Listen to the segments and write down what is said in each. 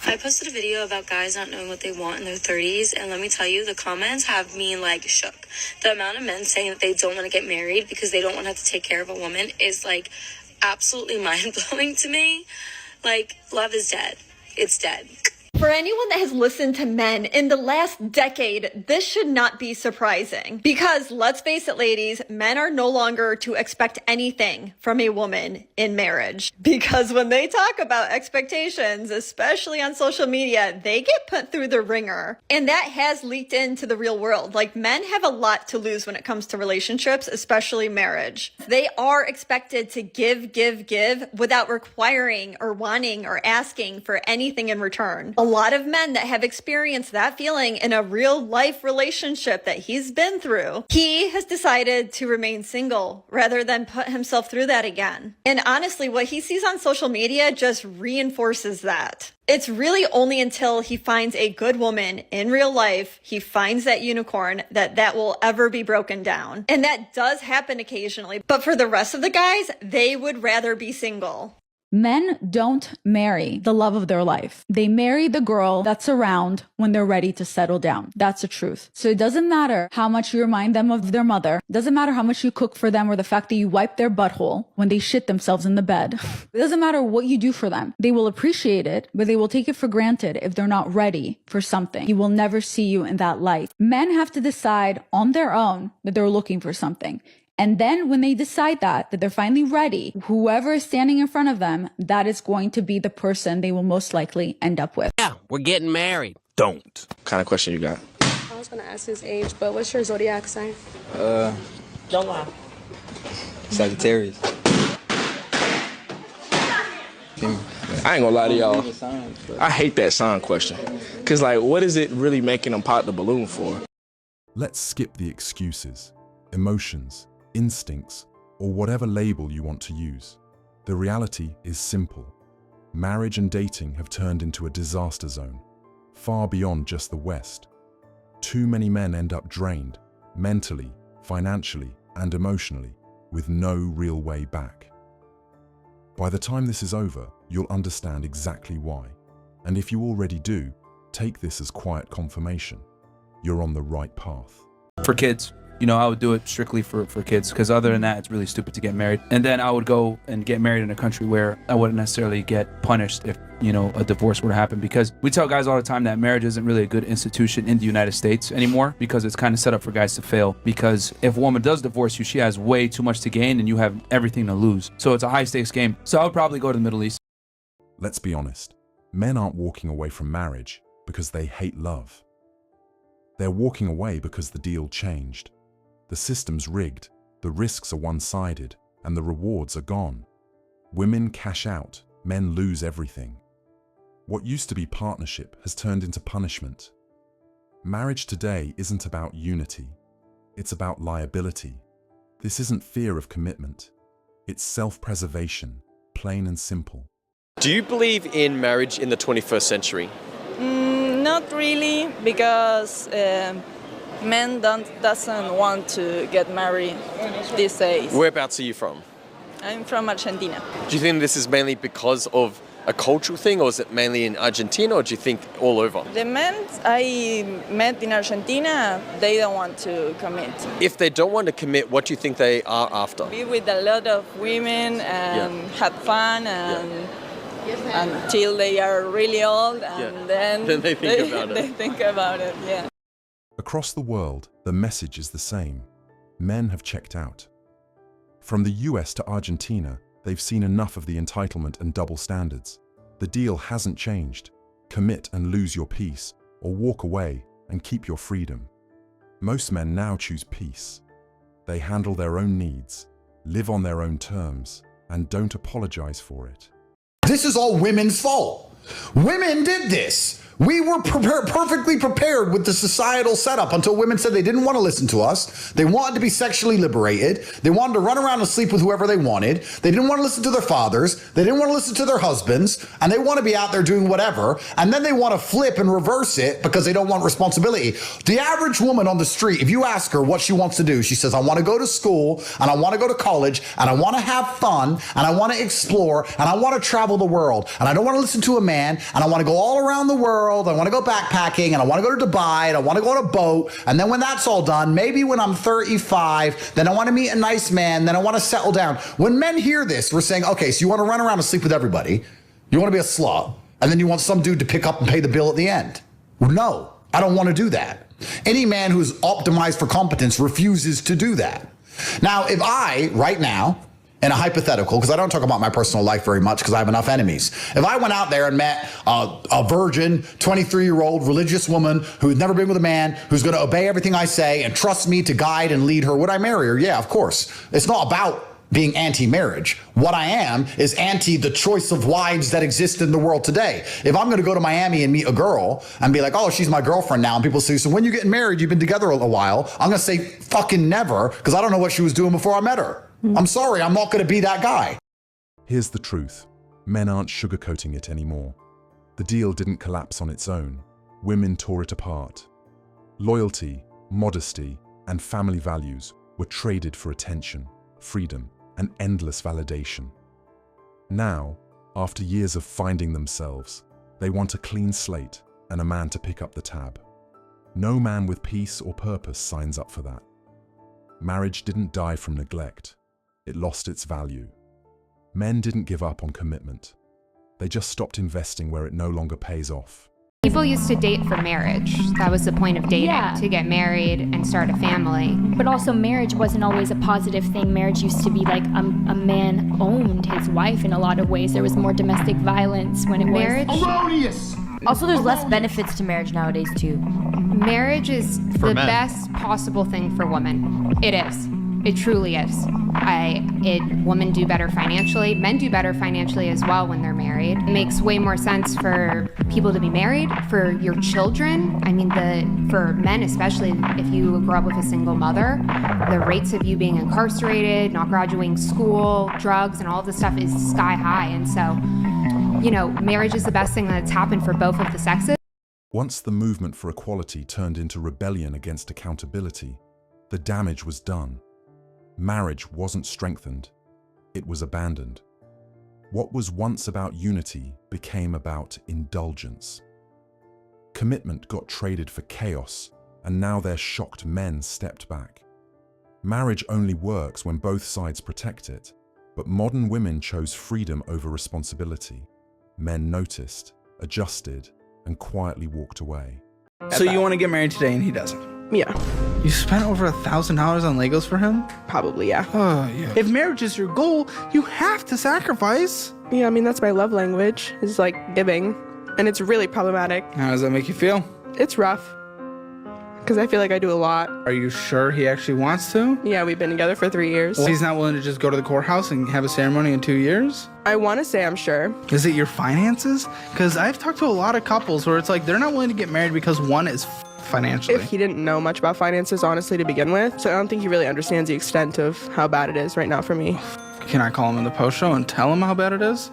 I posted a video about guys not knowing what they want in their 30s, and let me tell you, the comments have me, like, shook. The amount of men saying that they don't want to get married because they don't want to have to take care of a woman is, like, absolutely mind-blowing to me. Like, love is dead. It's dead. For anyone that has listened to men in the last decade, this should not be surprising. Because let's face it, ladies, men are no longer to expect anything from a woman in marriage. Because when they talk about expectations, especially on social media, they get put through the ringer. And that has leaked into the real world. Like, men have a lot to lose when it comes to relationships, especially marriage. They are expected to give without requiring or wanting or asking for anything in return. A lot of men that have experienced that feeling in a real life relationship that he's been through, he has decided to remain single rather than put himself through that again. And honestly, what he sees on social media just reinforces that. It's really only until he finds a good woman in real life, he finds that unicorn, that will ever be broken down. And that does happen occasionally. But for the rest of the guys, they would rather be single. Men don't marry the love of their life. They marry the girl that's around when they're ready to settle down. That's the truth. So it doesn't matter how much you remind them of their mother. It doesn't matter how much you cook for them or the fact that you wipe their butthole when they shit themselves in the bed. It doesn't matter what you do for them. They will appreciate it, but they will take it for granted if they're not ready for something. He will never see you in that light. Men have to decide on their own that they're looking for something. And then when they decide that they're finally ready, whoever is standing in front of them, that is going to be the person they will most likely end up with. Yeah, we're getting married. Don't. What kind of question you got? I was gonna ask his age, but what's your zodiac sign? Don't lie. Sagittarius. I ain't gonna lie to y'all. I hate that sign question. Cause like, what is it really making them pop the balloon for? Let's skip the excuses, emotions, instincts, or whatever label you want to use. The reality is simple. Marriage and dating have turned into a disaster zone, far beyond just the West. Too many men end up drained, mentally, financially, and emotionally, with no real way back. By the time this is over, you'll understand exactly why. And if you already do, take this as quiet confirmation. You're on the right path. For kids. You know, I would do it strictly for kids, because other than that, it's really stupid to get married. And then I would go and get married in a country where I wouldn't necessarily get punished if, you know, a divorce were to happen. Because we tell guys all the time that marriage isn't really a good institution in the United States anymore, because it's kind of set up for guys to fail. Because if a woman does divorce you, she has way too much to gain and you have everything to lose. So it's a high stakes game. So I would probably go to the Middle East. Let's be honest. Men aren't walking away from marriage because they hate love. They're walking away because the deal changed. The system's rigged, the risks are one-sided, and the rewards are gone. Women cash out, men lose everything. What used to be partnership has turned into punishment. Marriage today isn't about unity. It's about liability. This isn't fear of commitment. It's self-preservation, plain and simple. Do you believe in marriage in the 21st century? Not really, because men doesn't want to get married these days. Whereabouts are you from? I'm from Argentina. Do you think this is mainly because of a cultural thing, or is it mainly in Argentina, or do you think all over? The men I met in Argentina, they don't want to commit. If they don't want to commit, what do you think they are after? Be with a lot of women and have fun until they are really old, and then they think about it. They think about it, yeah. Across the world, the message is the same. Men have checked out. From the US to Argentina, they've seen enough of the entitlement and double standards. The deal hasn't changed. Commit and lose your peace, or walk away and keep your freedom. Most men now choose peace. They handle their own needs, live on their own terms, and don't apologize for it. This is all women's fault. Women did this. We were perfectly prepared with the societal setup until women said they didn't want to listen to us. They wanted to be sexually liberated. They wanted to run around and sleep with whoever they wanted. They didn't want to listen to their fathers. They didn't want to listen to their husbands. And they want to be out there doing whatever. And then they want to flip and reverse it because they don't want responsibility. The average woman on the street, if you ask her what she wants to do, she says, I want to go to school and I want to go to college and I want to have fun and I want to explore and I want to travel the world. And I don't want to listen to a man and I want to go all around the world. I want to go backpacking and I want to go to Dubai and I want to go on a boat. And then when that's all done, maybe when I'm 35, then I want to meet a nice man. Then I want to settle down. When men hear this, we're saying, okay, so you want to run around and sleep with everybody. You want to be a slut. And then you want some dude to pick up and pay the bill at the end. No, I don't want to do that. Any man who's optimized for competence refuses to do that. Now, if I, right now, in a hypothetical, because I don't talk about my personal life very much because I have enough enemies. If I went out there and met a virgin, 23-year-old religious woman who's never been with a man, who's going to obey everything I say and trust me to guide and lead her, would I marry her? Yeah, of course. It's not about being anti-marriage. What I am is anti the choice of wives that exist in the world today. If I'm going to go to Miami and meet a girl and be like, oh, she's my girlfriend now, and people say, so when you getting married, you've been together a while, I'm going to say fucking never, because I don't know what she was doing before I met her. I'm sorry, I'm not going to be that guy. Here's the truth. Men aren't sugarcoating it anymore. The deal didn't collapse on its own. Women tore it apart. Loyalty, modesty, and family values were traded for attention, freedom, and endless validation. Now, after years of finding themselves, they want a clean slate and a man to pick up the tab. No man with peace or purpose signs up for that. Marriage didn't die from neglect. It lost its value. Men didn't give up on commitment. They just stopped investing where it no longer pays off. People used to date for marriage. That was the point of dating, to get married and start a family. But also marriage wasn't always a positive thing. Marriage used to be like a man owned his wife in a lot of ways. There was more domestic violence when it was. Erroneous! Also, there's less benefits to marriage nowadays, too. Marriage is the best possible thing for women. It is. It truly is. Women do better financially. Men do better financially as well when they're married. It makes way more sense for people to be married, for your children. I mean, for men especially, if you grow up with a single mother, the rates of you being incarcerated, not graduating school, drugs, and all of this stuff is sky high. And so, marriage is the best thing that's happened for both of the sexes. Once the movement for equality turned into rebellion against accountability, the damage was done. Marriage wasn't strengthened, it was abandoned. What was once about unity became about indulgence. Commitment got traded for chaos, and now their shocked men stepped back. Marriage only works when both sides protect it, but modern women chose freedom over responsibility. Men noticed, adjusted, and quietly walked away. So you want to get married today and he doesn't? Yeah. You spent over $1,000 on Legos for him? Probably, yeah. Oh, yeah. If marriage is your goal, you have to sacrifice. Yeah, I mean, that's my love language, is like giving. And it's really problematic. How does that make you feel? It's rough. Because I feel like I do a lot. Are you sure he actually wants to? Yeah, we've been together for 3 years. Well, he's not willing to just go to the courthouse and have a ceremony in 2 years? I want to say I'm sure. Is it your finances? Because I've talked to a lot of couples where it's like they're not willing to get married because one is financially. If he didn't know much about finances, honestly, to begin with. So I don't think he really understands the extent of how bad it is right now for me. Can I call him in the post show and tell him how bad it is?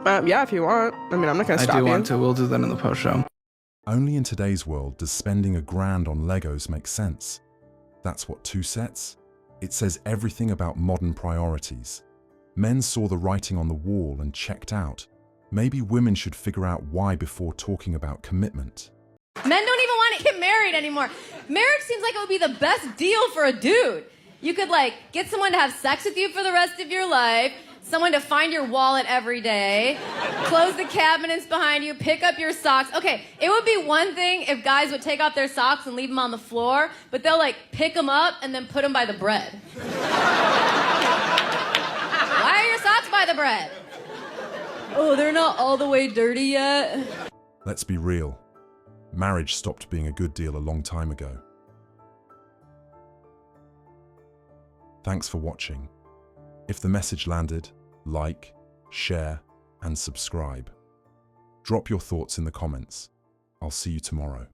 Yeah, if you want. I mean, I'm not going to stop you. I do want to. We'll do that in the post show. Only in today's world does spending $1,000 on Legos make sense. That's what 2 sets? It says everything about modern priorities. Men saw the writing on the wall and checked out. Maybe women should figure out why before talking about commitment. Men don't even want to get married anymore. Marriage seems like it would be the best deal for a dude. You could get someone to have sex with you for the rest of your life, someone to find your wallet every day, close the cabinets behind you, pick up your socks. Okay, it would be one thing if guys would take off their socks and leave them on the floor, but they'll pick them up and then put them by the bread. Why are your socks by the bread? Oh, they're not all the way dirty yet. Let's be real. Marriage stopped being a good deal a long time ago. Thanks for watching. If the message landed, like, share, and subscribe. Drop your thoughts in the comments. I'll see you tomorrow.